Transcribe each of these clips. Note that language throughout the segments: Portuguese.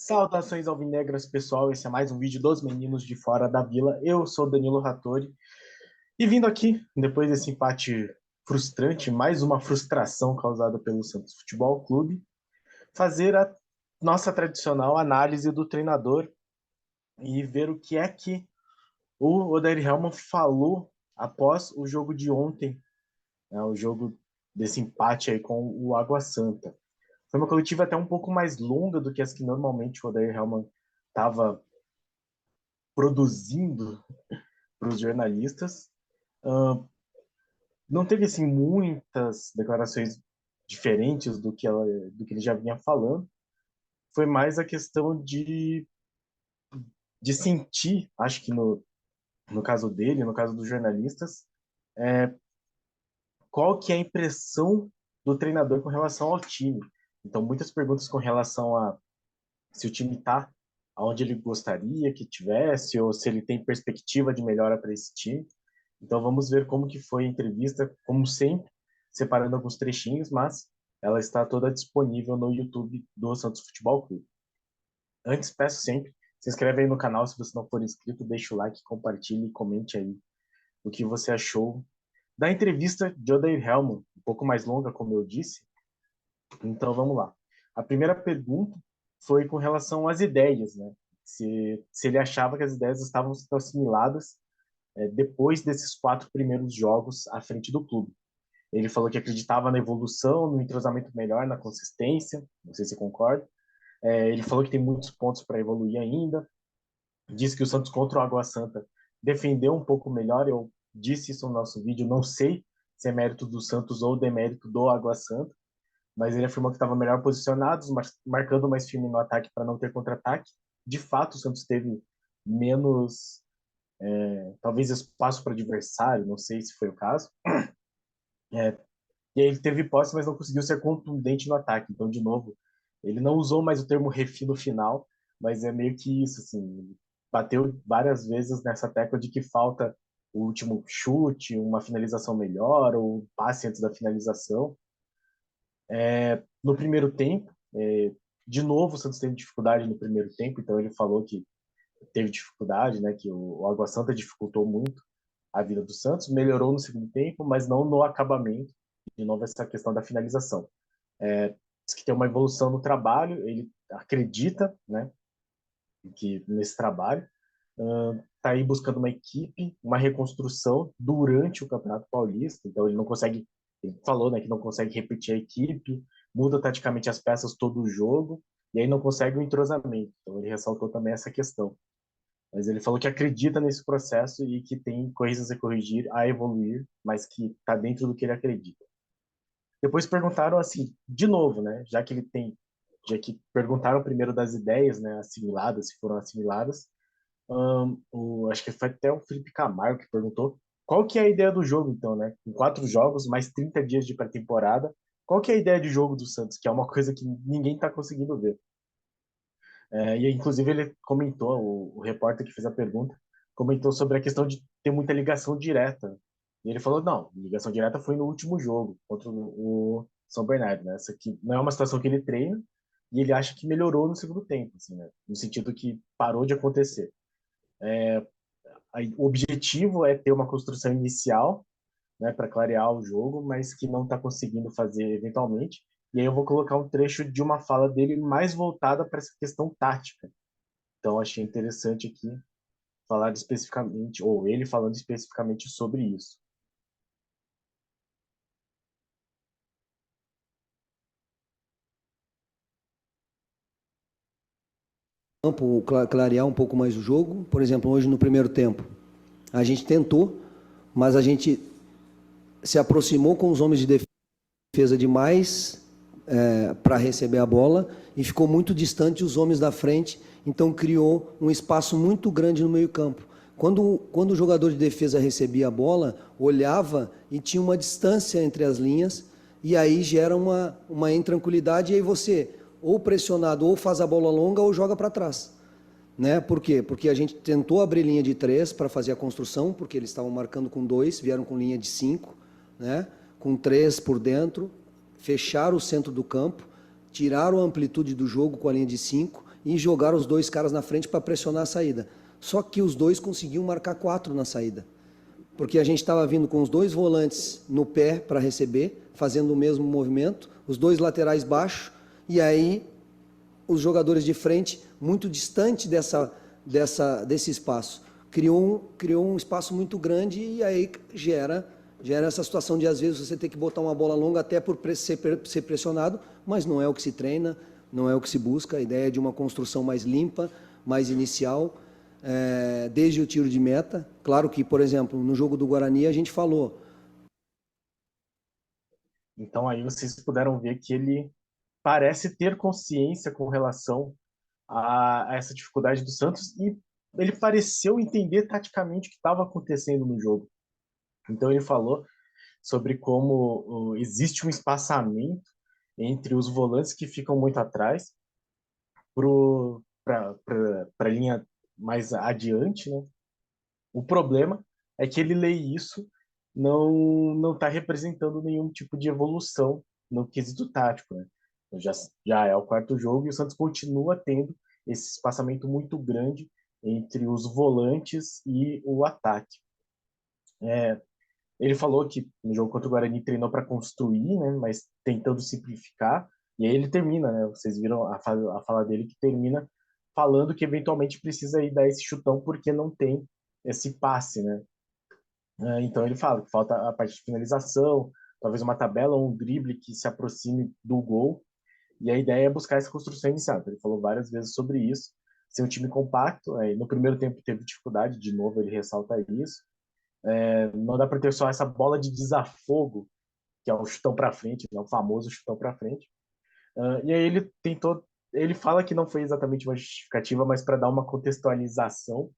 Saudações alvinegras, pessoal. Esse é mais um vídeo dos meninos de fora da vila. Eu sou Danilo Rattori e vindo aqui, depois desse empate frustrante, mais uma frustração causada pelo Santos Futebol Clube, fazer a nossa tradicional análise do treinador e ver o que é que o Odair Hellmann falou após o jogo de ontem, né, o jogo desse empate aí com o Água Santa. Foi uma coletiva até um pouco mais longa do que as que normalmente o Odair Hellmann estava produzindo para os jornalistas. Uh, não teve assim muitas declarações diferentes do que ele já vinha falando. Foi mais a questão de sentir, acho que no caso dele, no caso dos jornalistas, qual que é a impressão do treinador com relação ao time. Então, muitas perguntas com relação a se o time está aonde ele gostaria que tivesse, ou se ele tem perspectiva de melhora para esse time. Então vamos ver como que foi a entrevista, como sempre, separando alguns trechinhos, mas ela está toda disponível no YouTube do Santos Futebol Clube. Antes, peço sempre, se inscreve aí no canal se você não for inscrito, deixa o like, compartilhe e comente aí o que você achou da entrevista de Odair Hellmann, um pouco mais longa, como eu disse. Então vamos lá. A primeira pergunta foi com relação às ideias, né? Se ele achava que as ideias estavam sendo assimiladas depois desses 4 primeiros jogos à frente do clube. Ele falou que acreditava na evolução, no entrosamento melhor, na consistência, não sei se concorda. Ele falou que tem muitos pontos para evoluir ainda. Disse que o Santos contra o Água Santa defendeu um pouco melhor. Eu disse isso no nosso vídeo, não sei se é mérito do Santos ou demérito do Água Santa, mas ele afirmou que estava melhor posicionado, marcando mais firme no ataque para não ter contra-ataque. De fato, o Santos teve menos, talvez, espaço para adversário, não sei se foi o caso. E aí ele teve posse, mas não conseguiu ser contundente no ataque. Então, de novo, ele não usou mais o termo refino no final, mas é meio que isso, assim, ele bateu várias vezes nessa tecla de que falta o último chute, uma finalização melhor, ou um passe antes da finalização. No primeiro tempo, de novo, o Santos teve dificuldade no primeiro tempo, então ele falou que teve dificuldade, né, que o Água Santa dificultou muito a vida do Santos, melhorou no segundo tempo, mas não no acabamento. De novo, essa questão da finalização. Diz que tem uma evolução no trabalho, ele acredita, né, que nesse trabalho, está aí buscando uma equipe, uma reconstrução durante o Campeonato Paulista, então ele não consegue, ele falou, né, que não consegue repetir a equipe, muda taticamente as peças todo o jogo, e aí não consegue o entrosamento, então ele ressaltou também essa questão. Mas ele falou que acredita nesse processo e que tem coisas a corrigir, a evoluir, mas que está dentro do que ele acredita. Depois perguntaram assim, de novo, né, já que perguntaram primeiro das ideias, né, assimiladas, se foram assimiladas, acho que foi até o Felipe Camargo que perguntou qual que é a ideia do jogo, então, né? Com 4 jogos, mais 30 dias de pré-temporada, qual que é a ideia de jogo do Santos? Que é uma coisa que ninguém está conseguindo ver. E inclusive ele comentou, o repórter que fez a pergunta, comentou sobre a questão de ter muita ligação direta. E ele falou, não, ligação direta foi no último jogo, contra o São Bernardo, né? Essa aqui não é uma situação que ele treina, e ele acha que melhorou no segundo tempo, assim, né? No sentido que parou de acontecer. O objetivo é ter uma construção inicial, né, para clarear o jogo, mas que não está conseguindo fazer eventualmente. E aí eu vou colocar um trecho de uma fala dele mais voltada para essa questão tática. Então achei interessante aqui falar especificamente, ou ele falando especificamente sobre isso. Campo, clarear um pouco mais o jogo. Por exemplo, hoje no primeiro tempo, a gente tentou, mas a gente se aproximou com os homens de defesa demais para receber a bola e ficou muito distante os homens da frente, então criou um espaço muito grande no meio-campo. Quando o jogador de defesa recebia a bola, olhava e tinha uma distância entre as linhas, e aí gera uma intranquilidade, e aí você, ou pressionado, ou faz a bola longa ou joga para trás. Né? Por quê? Porque a gente tentou abrir linha de 3 para fazer a construção, porque eles estavam marcando com 2, vieram com linha de 5, né? Com 3 por dentro, fecharam o centro do campo, tiraram a amplitude do jogo com a linha de 5 e jogaram os dois caras na frente para pressionar a saída. Só que os dois conseguiam marcar 4 na saída. Porque a gente estava vindo com os dois volantes no pé para receber, fazendo o mesmo movimento, os dois laterais baixos, e aí os jogadores de frente muito distante desse espaço. Criou um espaço muito grande e aí gera essa situação de, às vezes, você ter que botar uma bola longa até por ser pressionado, mas não é o que se treina, não é o que se busca. A ideia é de uma construção mais limpa, mais inicial, desde o tiro de meta. Claro que, por exemplo, no jogo do Guarani a gente falou. Então aí vocês puderam ver que ele parece ter consciência com relação a essa dificuldade do Santos e ele pareceu entender taticamente o que estava acontecendo no jogo. Então ele falou sobre como existe um espaçamento entre os volantes que ficam muito atrás para a linha mais adiante, né? O problema é que ele lê isso não está representando nenhum tipo de evolução no quesito tático, né? Já, já é o quarto jogo e o Santos continua tendo esse espaçamento muito grande entre os volantes e o ataque. Ele falou que no jogo contra o Guarani treinou para construir, né, mas tentando simplificar. E aí ele termina, né? Vocês viram a fala dele que termina falando que eventualmente precisa ir dar esse chutão porque não tem esse passe, né? Então ele fala que falta a parte de finalização, talvez uma tabela ou um drible que se aproxime do gol. E a ideia é buscar essa construção inicial. Então, ele falou várias vezes sobre isso. Ser um time compacto. No primeiro tempo teve dificuldade, de novo ele ressalta isso. Não dá para ter só essa bola de desafogo, que é o chutão para frente, né? O famoso chutão para frente. E aí ele fala que não foi exatamente uma justificativa, mas para dar uma contextualização,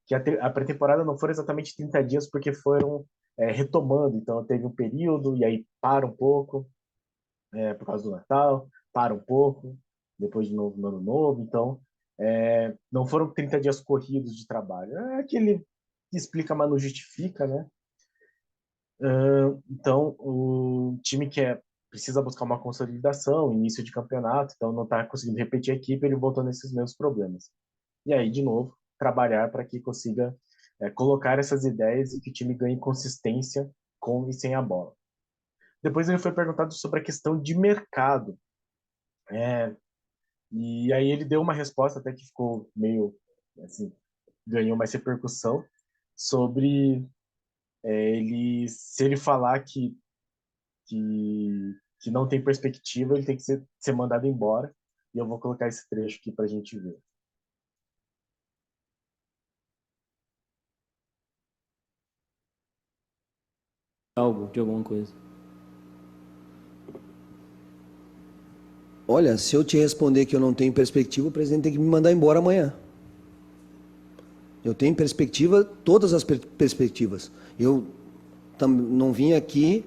que a pré-temporada não foram exatamente 30 dias, porque foram retomando. Então teve um período, e aí para um pouco, por causa do Natal, para um pouco, depois de novo no Ano Novo. Então, não foram 30 dias corridos de trabalho. É que ele explica, mas não justifica, né? Então, o time precisa buscar uma consolidação, início de campeonato, então não está conseguindo repetir a equipe, ele voltou nesses mesmos problemas. E aí, de novo, trabalhar para que consiga colocar essas ideias e que o time ganhe consistência com e sem a bola. Depois ele foi perguntado sobre a questão de mercado. E aí ele deu uma resposta até que ficou meio, assim, ganhou mais repercussão sobre se ele falar que não tem perspectiva, ele tem que ser mandado embora. E eu vou colocar esse trecho aqui para a gente ver. Algo de alguma coisa. Olha, se eu te responder que eu não tenho perspectiva, o presidente tem que me mandar embora amanhã. Eu tenho perspectiva, todas as perspectivas. Eu não vim aqui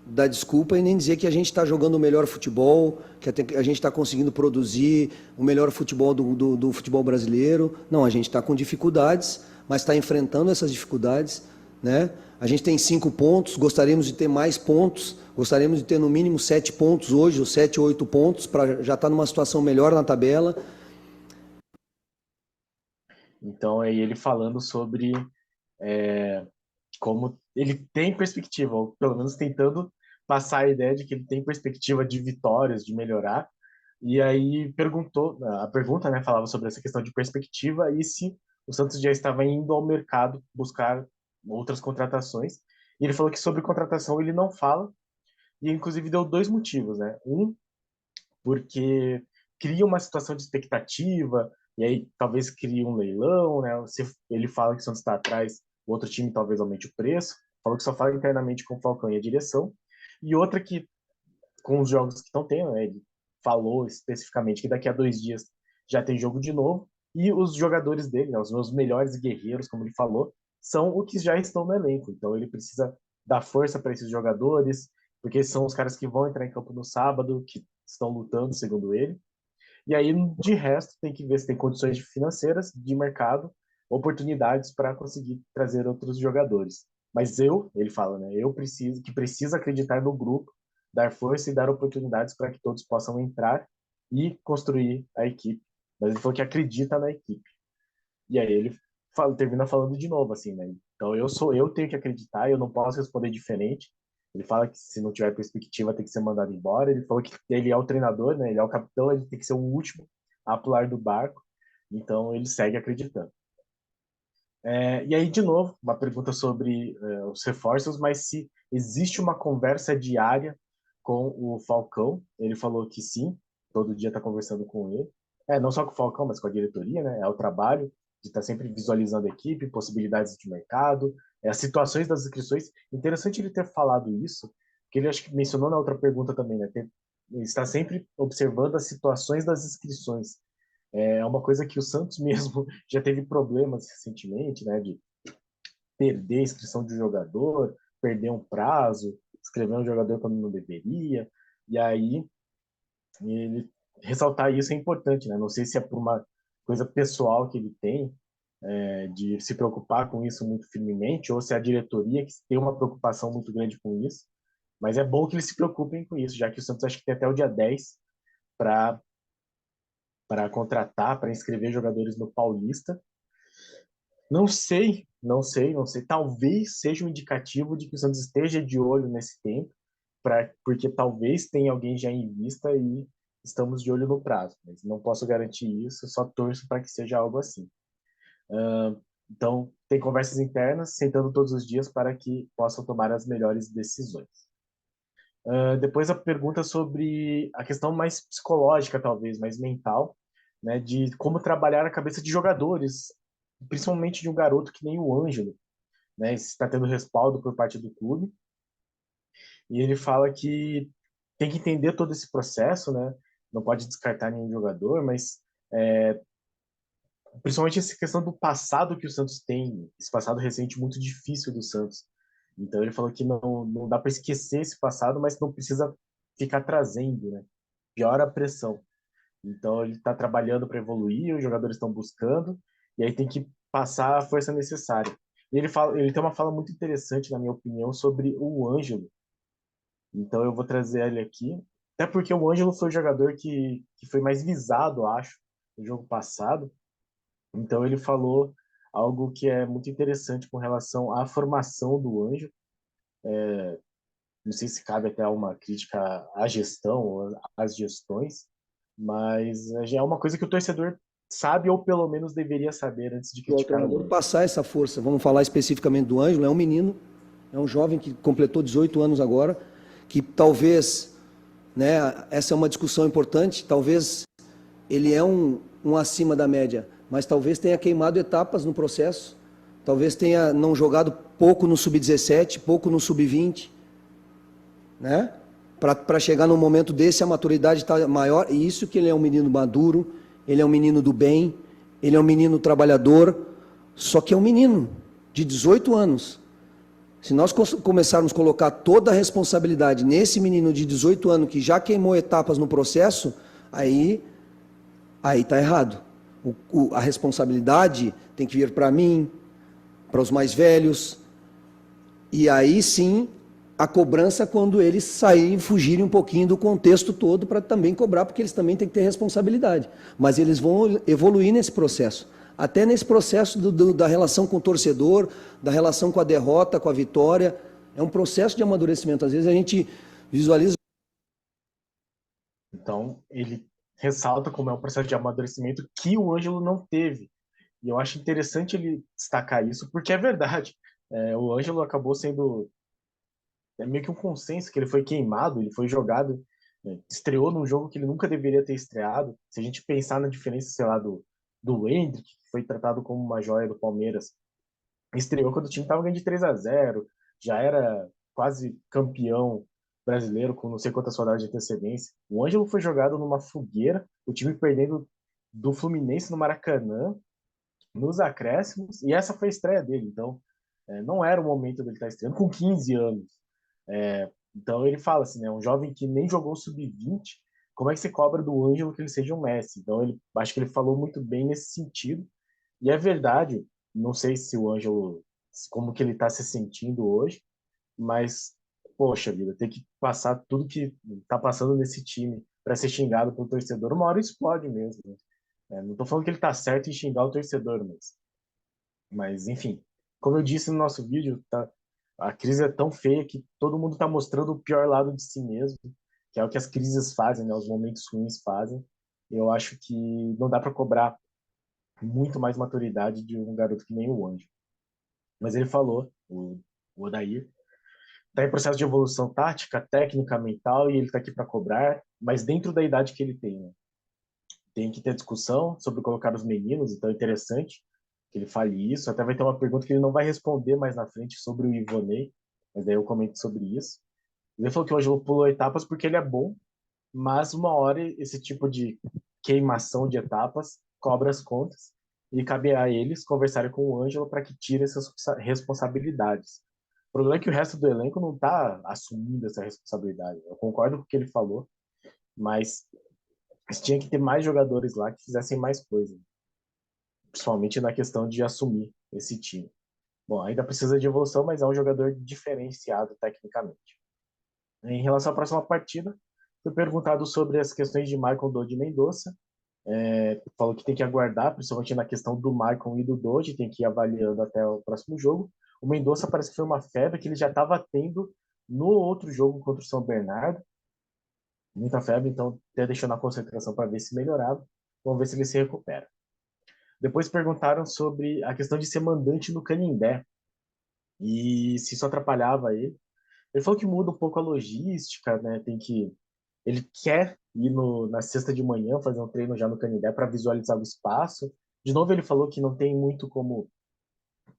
dar desculpa e nem dizer que a gente está jogando o melhor futebol, que a gente está conseguindo produzir o melhor futebol do futebol brasileiro. Não, a gente está com dificuldades, mas está enfrentando essas dificuldades, né? A gente tem 5 pontos, gostaríamos de ter mais pontos, gostaríamos de ter no mínimo 7 pontos hoje, ou 7 ou 8 pontos, para já estar numa situação melhor na tabela. Então, aí ele falando sobre como ele tem perspectiva, ou pelo menos tentando passar a ideia de que ele tem perspectiva de vitórias, de melhorar. E aí a pergunta, né, falava sobre essa questão de perspectiva e se o Santos já estava indo ao mercado buscar outras contratações. E ele falou que sobre contratação ele não fala, e inclusive deu 2 motivos, né? Um, porque cria uma situação de expectativa, e aí talvez crie um leilão, né? Se ele fala que o Santos está atrás, o outro time talvez aumente o preço. Falou que só fala internamente com o Falcão e a direção. E outra que, com os jogos que estão tendo, né? Ele falou especificamente que daqui a 2 dias já tem jogo de novo, e os jogadores dele, né, os meus melhores guerreiros, como ele falou, são os que já estão no elenco. Então ele precisa dar força para esses jogadores, porque são os caras que vão entrar em campo no sábado, que estão lutando, segundo ele. E aí, de resto, tem que ver se tem condições financeiras, de mercado, oportunidades para conseguir trazer outros jogadores. Mas ele fala, né? Precisa acreditar no grupo, dar força e dar oportunidades para que todos possam entrar e construir a equipe mas ele falou que acredita na equipe. E aí ele termina falando de novo, assim, né? Então eu tenho que acreditar, eu não posso responder diferente. Ele fala que se não tiver perspectiva tem que ser mandado embora. Ele falou que ele é o treinador, né? Ele é o capitão, ele tem que ser o último a pular do barco. Então ele segue acreditando. E aí, de novo, uma pergunta sobre os reforços, mas se existe uma conversa diária com o Falcão. Ele falou que sim, todo dia está conversando com ele. Não só com o Falcão, mas com a diretoria, né? É o trabalho de estar sempre visualizando a equipe, possibilidades de mercado, as situações das inscrições. Interessante ele ter falado isso, porque ele acho que mencionou na outra pergunta também, né? Ele está sempre observando as situações das inscrições. É uma coisa que o Santos mesmo já teve problemas recentemente, né, de perder a inscrição de um jogador, perder um prazo, escrever um jogador quando não deveria, e aí ele ressaltar isso é importante, né? Não sei se é por uma coisa pessoal que ele tem, de se preocupar com isso muito firmemente, ou se é a diretoria que tem uma preocupação muito grande com isso, mas é bom que eles se preocupem com isso, já que o Santos acho que tem até o dia 10 para contratar, para inscrever jogadores no Paulista. Não sei, não sei, não sei. Talvez seja um indicativo de que o Santos esteja de olho nesse tempo, porque talvez tenha alguém já em vista e estamos de olho no prazo. Mas não posso garantir isso, só torço para que seja algo assim. Então, tem conversas internas, sentando todos os dias para que possam tomar as melhores decisões. Depois a pergunta sobre a questão mais psicológica, talvez, mais mental, né, de como trabalhar a cabeça de jogadores, principalmente de um garoto que nem o Ângelo, né, está tendo respaldo por parte do clube. E ele fala que tem que entender todo esse processo, né, não pode descartar nenhum jogador, mas principalmente essa questão do passado que o Santos tem, esse passado recente muito difícil do Santos. Então ele falou que não dá para esquecer esse passado, mas não precisa ficar trazendo, né? Piora a pressão. Então ele está trabalhando para evoluir, os jogadores estão buscando, e aí tem que passar a força necessária. E ele tem uma fala muito interessante, na minha opinião, sobre o Ângelo. Então eu vou trazer ele aqui, até porque o Ângelo foi o jogador que foi mais visado, acho, no jogo passado. Então ele falou algo que é muito interessante com relação à formação do Ângelo. Não sei se cabe até uma crítica à gestão, ou às gestões, mas já é uma coisa que o torcedor sabe ou pelo menos deveria saber antes de O criticar o treinador Ângelo. passar essa força, vamos falar especificamente do Ângelo, é um menino, é um jovem que completou 18 anos agora, que talvez, né, essa é uma discussão importante, talvez ele é um acima da média, mas talvez tenha queimado etapas no processo, talvez tenha não jogado pouco no sub-17, pouco no sub-20, né? Para chegar num momento desse, a maturidade está maior, e isso que ele é um menino maduro, ele é um menino do bem, ele é um menino trabalhador, só que é um menino de 18 anos. Se nós começarmos a colocar toda a responsabilidade nesse menino de 18 anos que já queimou etapas no processo, aí está errado. A responsabilidade tem que vir para mim, para os mais velhos, e aí sim a cobrança quando eles saírem, fugirem um pouquinho do contexto todo para também cobrar, porque eles também têm que ter responsabilidade. Mas eles vão evoluir nesse processo. Até nesse processo da relação com o torcedor, da relação com a derrota, com a vitória. É um processo de amadurecimento. Às vezes a gente visualiza. Então ele ressalta como é um processo de amadurecimento que o Ângelo não teve. E eu acho interessante ele destacar isso, porque é verdade. O Ângelo acabou sendo meio que um consenso que ele foi queimado, ele foi jogado, estreou num jogo que ele nunca deveria ter estreado. Se a gente pensar na diferença, sei lá, do Endrick, que foi tratado como uma joia do Palmeiras, estreou quando o time estava ganhando de 3-0, já era quase campeão brasileiro com não sei quantas rodadas de antecedência. O Ângelo foi jogado numa fogueira, o time perdendo do Fluminense no Maracanã, nos acréscimos, e essa foi a estreia dele. Então, não era o momento dele estar estreando com 15 anos. Então ele fala assim, né, um jovem que nem jogou sub-20, como é que você cobra do Ângelo que ele seja um Messi? Então ele acho que ele falou muito bem nesse sentido. E é verdade, não sei se o Ângelo como que ele está se sentindo hoje, mas poxa vida, ter que passar tudo que está passando nesse time para ser xingado pelo torcedor, uma hora explode mesmo. Né? Não tô falando que ele tá certo em xingar o torcedor, mas enfim, como eu disse no nosso vídeo, a crise é tão feia que todo mundo tá mostrando o pior lado de si mesmo, que é o que as crises fazem, né? Os momentos ruins fazem. Eu acho que não dá para cobrar muito mais maturidade de um garoto que nem o Anjo. Mas ele falou, o Odair, está em processo de evolução tática, técnica, mental, e ele está aqui para cobrar, mas dentro da idade que ele tem, né? Tem que ter discussão sobre colocar os meninos, então é interessante que ele fale isso. Até vai ter uma pergunta que ele não vai responder mais na frente sobre o Ivonei, mas daí eu comento sobre isso. Ele falou que o Ângelo pulou etapas porque ele é bom, mas uma hora esse tipo de queimação de etapas cobra as contas e cabe a eles conversarem com o Ângelo para que tire essas responsabilidades. O problema é que o resto do elenco não está assumindo essa responsabilidade. Eu concordo com o que ele falou, mas tinha que ter mais jogadores lá que fizessem mais coisa, principalmente na questão de assumir esse time. Bom, ainda precisa de evolução, mas é um jogador diferenciado tecnicamente. Em relação à próxima partida, foi perguntado sobre as questões de Michael Dodge Mendonça. Falou que tem que aguardar, principalmente na questão do Michael e do Dodge, tem que ir avaliando até o próximo jogo. O Mendonça parece que foi uma febre que ele já estava tendo no outro jogo contra o São Bernardo. Muita febre, então até deixou na concentração para ver se melhorava. Vamos ver se ele se recupera. Depois perguntaram sobre a questão de ser mandante no Canindé e se isso atrapalhava ele. Ele falou que muda um pouco a logística, né? Ele quer ir na sexta de manhã fazer um treino já no Canindé para visualizar o espaço. De novo, ele falou que não tem muito como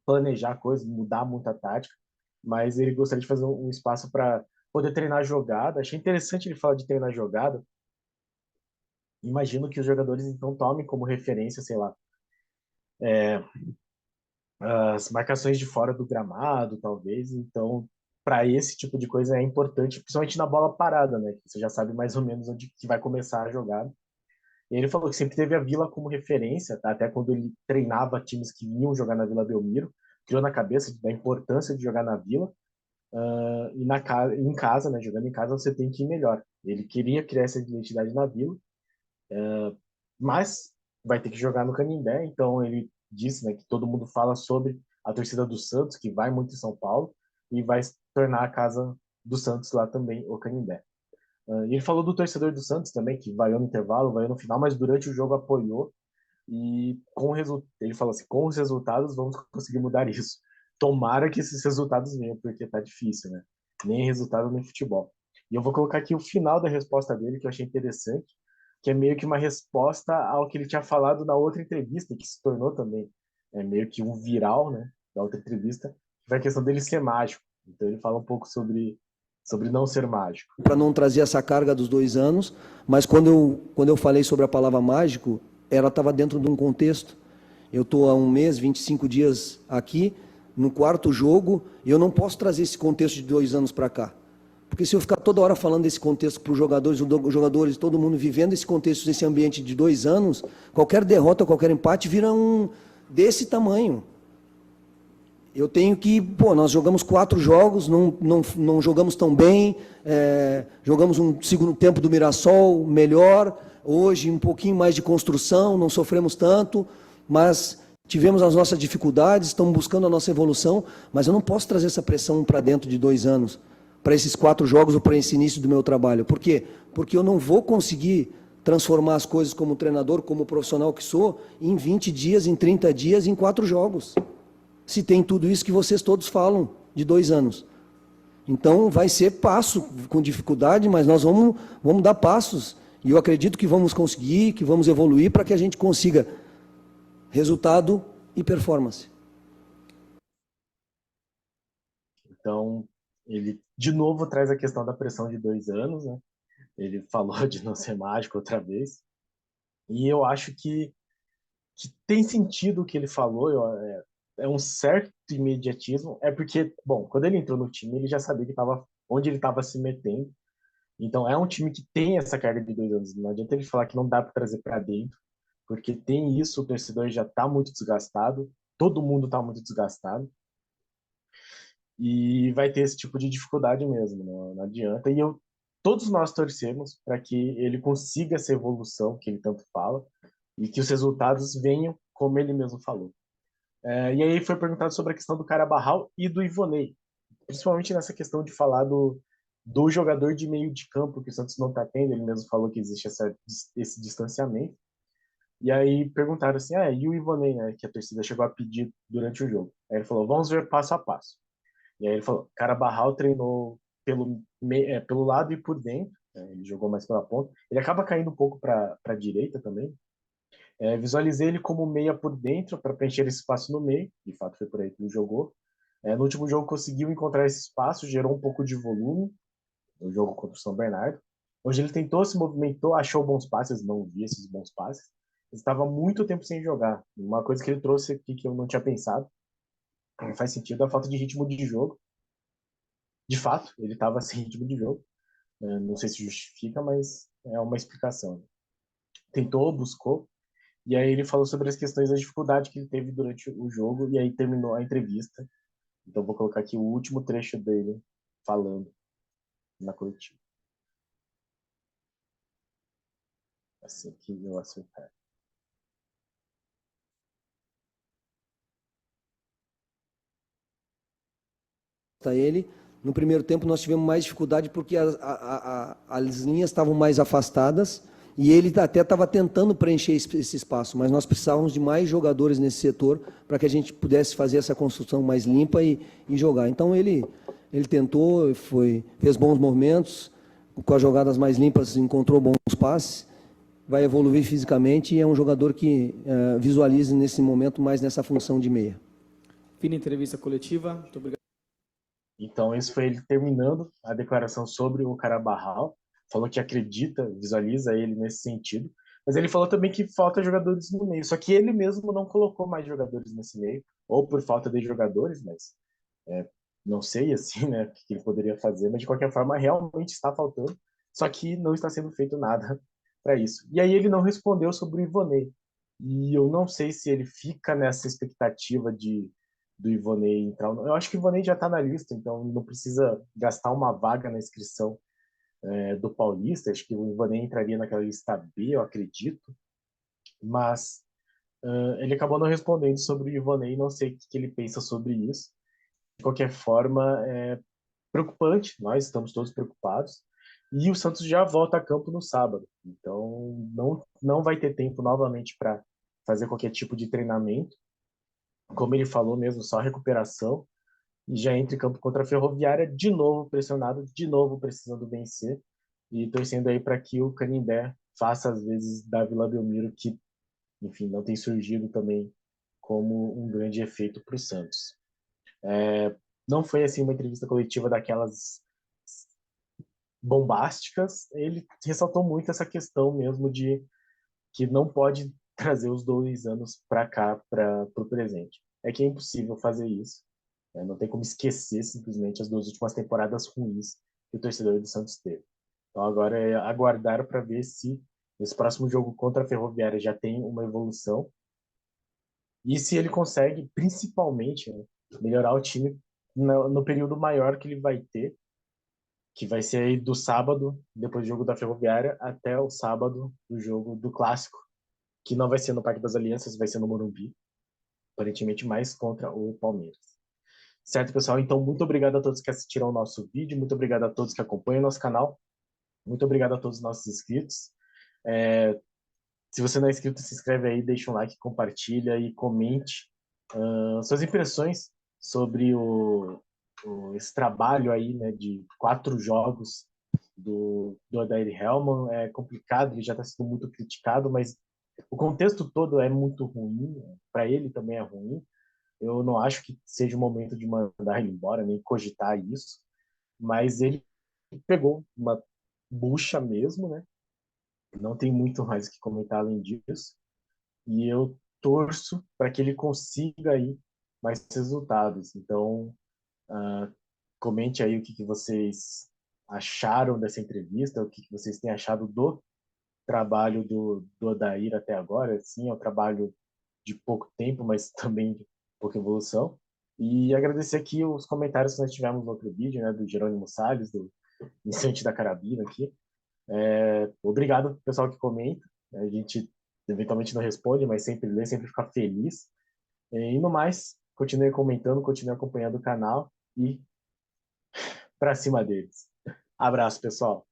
planejar coisas, mudar muito a tática, mas ele gostaria de fazer um espaço para poder treinar jogada. Achei interessante ele falar de treinar jogada. Imagino que os jogadores então tomem como referência, sei lá, as marcações de fora do gramado, talvez. Então, para esse tipo de coisa é importante, principalmente na bola parada, né? Que você já sabe mais ou menos onde que vai começar a jogada. E ele falou que sempre teve a Vila como referência, tá? Até quando ele treinava times que iam jogar na Vila Belmiro, criou na cabeça da importância de jogar na Vila. E em casa, né? Jogando em casa, você tem que ir melhor. Ele queria criar essa identidade na Vila, mas vai ter que jogar no Canindé, então ele disse, né, que todo mundo fala sobre a torcida do Santos, que vai muito em São Paulo, e vai se tornar a casa do Santos lá também, o Canindé. E ele falou do torcedor do Santos também, que vaiou no intervalo, vaiou no final, mas durante o jogo apoiou, e ele falou assim, com os resultados vamos conseguir mudar isso. Tomara que esses resultados venham, porque tá difícil, né? Nem resultado nem futebol. E eu vou colocar aqui o final da resposta dele, que eu achei interessante, que é meio que uma resposta ao que ele tinha falado na outra entrevista, que se tornou também meio que um viral, né, da outra entrevista, que foi a questão dele ser mágico. Então ele fala um pouco sobre não ser mágico. Para não trazer essa carga dos 2 anos, mas quando eu falei sobre a palavra mágico, ela estava dentro de um contexto. Eu estou há 1 mês, 25 dias aqui, no quarto jogo, e eu não posso trazer esse contexto de 2 anos para cá. Porque se eu ficar toda hora falando desse contexto para os jogadores, todo mundo vivendo esse contexto, esse ambiente de 2 anos, qualquer derrota, qualquer empate vira um desse tamanho. Eu tenho que, nós jogamos 4 jogos, não jogamos tão bem, jogamos um segundo tempo do Mirassol melhor, hoje um pouquinho mais de construção, não sofremos tanto, mas tivemos as nossas dificuldades, estamos buscando a nossa evolução, mas eu não posso trazer essa pressão para dentro de 2 anos, para esses 4 jogos ou para esse início do meu trabalho. Por quê? Porque eu não vou conseguir transformar as coisas como treinador, como profissional que sou, em 20 dias, em 30 dias, em 4 jogos. Se tem tudo isso que vocês todos falam, de 2 anos. Então, vai ser passo, com dificuldade, mas nós vamos dar passos. E eu acredito que vamos conseguir, que vamos evoluir para que a gente consiga resultado e performance. Então, ele de novo traz a questão da pressão de 2 anos, né? Ele falou de não ser mágico outra vez. E eu acho que tem sentido o que ele falou, é um certo imediatismo, é porque, bom, quando ele entrou no time, ele já sabia que tava, onde ele estava se metendo. Então, é um time que tem essa carga de 2 anos. Não adianta ele falar que não dá para trazer para dentro, porque tem isso, o torcedor já está muito desgastado, todo mundo está muito desgastado, e vai ter esse tipo de dificuldade mesmo, não adianta. Todos nós torcemos para que ele consiga essa evolução que ele tanto fala, e que os resultados venham como ele mesmo falou. E aí foi perguntado sobre a questão do Carabarral e do Ivonei, principalmente nessa questão de falar do jogador de meio de campo que o Santos não está tendo. Ele mesmo falou que existe esse distanciamento. E aí perguntaram assim, e o Ivonei, né, que a torcida chegou a pedir durante o jogo. Aí ele falou, vamos ver passo a passo. E aí ele falou, Carabarral treinou pelo lado e por dentro, né, ele jogou mais pela ponta. Ele acaba caindo um pouco para a direita também. Visualizei ele como meia por dentro para preencher esse espaço no meio. De fato, foi por aí que ele jogou. No último jogo conseguiu encontrar esse espaço, gerou um pouco de volume no jogo contra o São Bernardo. Hoje ele tentou, se movimentou, achou bons passes, não vi esses bons passes. Ele estava muito tempo sem jogar. Uma coisa que ele trouxe aqui que eu não tinha pensado, faz sentido, a falta de ritmo de jogo. De fato, ele estava sem ritmo de jogo. Não sei se justifica, mas é uma explicação. Tentou, buscou, e aí ele falou sobre as questões da dificuldade que ele teve durante o jogo, e aí terminou a entrevista. Então vou colocar aqui o último trecho dele falando na coletiva. Assim que eu acertar. Ele. No primeiro tempo nós tivemos mais dificuldade porque as linhas estavam mais afastadas e ele até estava tentando preencher esse espaço, mas nós precisávamos de mais jogadores nesse setor para que a gente pudesse fazer essa construção mais limpa e jogar. Então ele tentou, fez bons movimentos, com as jogadas mais limpas encontrou bons passes, vai evoluir fisicamente e é um jogador que visualiza nesse momento mais nessa função de meia. Fim da entrevista coletiva. Muito obrigado. Então, esse foi ele terminando a declaração sobre o Carabarral. Falou que acredita, visualiza ele nesse sentido. Mas ele falou também que falta jogadores no meio. Só que ele mesmo não colocou mais jogadores nesse meio. Ou por falta de jogadores, mas não sei assim, né, o que ele poderia fazer. Mas de qualquer forma, realmente está faltando. Só que não está sendo feito nada para isso. E aí ele não respondeu sobre o Ivonei. E eu não sei se ele fica nessa expectativa do Ivonei entrar. Eu acho que o Ivonei já está na lista, então não precisa gastar uma vaga na inscrição do Paulista. Acho que o Ivonei entraria naquela lista B, eu acredito. Mas ele acabou não respondendo sobre o Ivonei, não sei o que ele pensa sobre isso. De qualquer forma, é preocupante, nós estamos todos preocupados. E o Santos já volta a campo no sábado, então não vai ter tempo novamente para fazer qualquer tipo de treinamento. Como ele falou mesmo, só recuperação. E já entra em campo contra a Ferroviária, de novo pressionado, de novo precisando vencer. E torcendo aí para que o Canindé faça, às vezes, da Vila Belmiro, que, enfim, não tem surgido também como um grande efeito para o Santos. Não foi, assim, uma entrevista coletiva daquelas bombásticas. Ele ressaltou muito essa questão mesmo de que não pode trazer os 2 anos para cá, para o presente. É que é impossível fazer isso. Não tem como esquecer simplesmente as 2 últimas temporadas ruins que o torcedor do Santos teve. Então agora é aguardar para ver se nesse próximo jogo contra a Ferroviária já tem uma evolução e se ele consegue, principalmente, né, melhorar o time no período maior que ele vai ter, que vai ser aí do sábado, depois do jogo da Ferroviária, até o sábado do jogo do Clássico, que não vai ser no Parque das Alianças, vai ser no Morumbi, aparentemente mais contra o Palmeiras. Certo, pessoal? Então, muito obrigado a todos que assistiram ao nosso vídeo, muito obrigado a todos que acompanham o nosso canal, muito obrigado a todos os nossos inscritos. Se você não é inscrito, se inscreve aí, deixa um like, compartilha e comente suas impressões sobre esse trabalho aí, né, de 4 jogos do Odair Hellmann. É complicado, ele já está sendo muito criticado, mas o contexto todo é muito ruim, para ele também é ruim. Eu não acho que seja o momento de mandar ele embora, nem cogitar isso, mas ele pegou uma bucha mesmo, né? Não tem muito mais o que comentar além disso. E eu torço para que ele consiga aí mais resultados. Então, comente aí o que vocês acharam dessa entrevista, o que vocês têm achado do trabalho do Odair até agora. Sim, é um trabalho de pouco tempo, mas também de pouca evolução. E agradecer aqui os comentários que nós tivemos no outro vídeo, né, do Jerônimo Salles, do Vicente da Carabina aqui. Obrigado, pessoal que comenta. A gente eventualmente não responde, mas sempre lê, sempre fica feliz. E no mais, continue comentando, continue acompanhando o canal e pra cima deles. Abraço, pessoal.